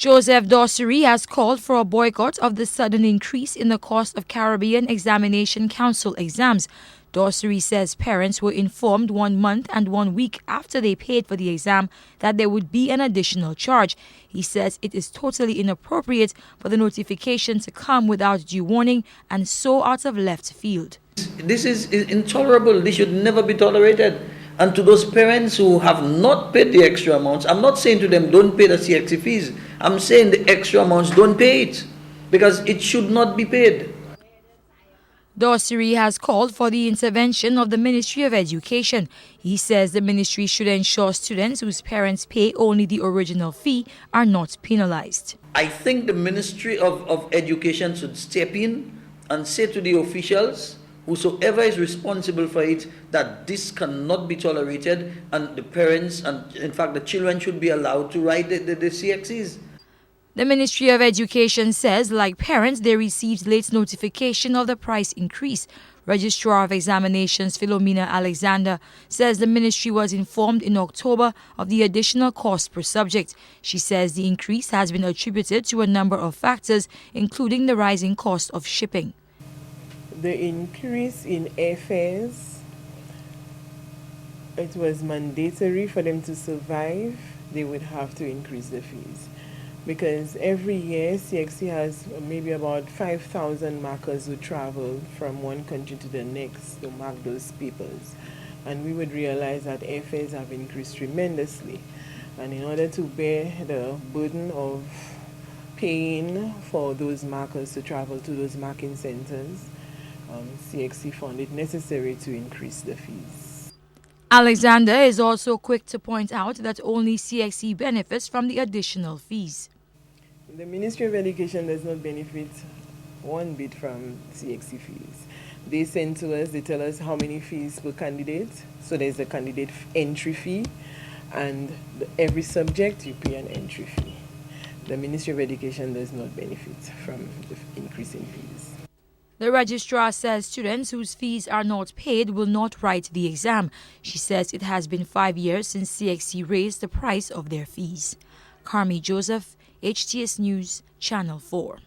Joseph Dossery has called for a boycott of the sudden increase in the cost of Caribbean Examination Council exams. Dossery says parents were informed 1 month and 1 week after they paid for the exam that there would be an additional charge. He says it is totally inappropriate for the notification to come without due warning and so out of left field. This is intolerable. This should never be tolerated. And to those parents who have not paid the extra amounts, I'm not saying to them don't pay the CXC fees. I'm saying the extra amounts, don't pay it, because it should not be paid. Dossery has called for the intervention of the Ministry of Education. He says the ministry should ensure students whose parents pay only the original fee are not penalized. I think the Ministry of Education should step in and say to the officials, whosoever is responsible for it, that this cannot be tolerated, and the parents and in fact the children should be allowed to write the CXCs. The Ministry of Education says, like parents, they received late notification of the price increase. Registrar of Examinations Philomena Alexander says the ministry was informed in October of the additional cost per subject. She says the increase has been attributed to a number of factors, including the rising cost of shipping. The increase in airfares, it was mandatory for them to survive. They would have to increase the fees. Because every year CXC has maybe about 5,000 markers who travel from one country to the next to mark those papers. And we would realize that airfares have increased tremendously. And in order to bear the burden of paying for those markers to travel to those marking centers, CXC found it necessary to increase the fees. Alexander is also quick to point out that only CXC benefits from the additional fees. The Ministry of Education does not benefit one bit from CXC fees. They send to us, they tell us how many fees per candidate. So there's a candidate entry fee, and every subject you pay an entry fee. The Ministry of Education does not benefit from the increase in fees. The registrar says students whose fees are not paid will not write the exam. She says it has been 5 years since CXC raised the price of their fees. Carmi Joseph, HTS News, Channel 4.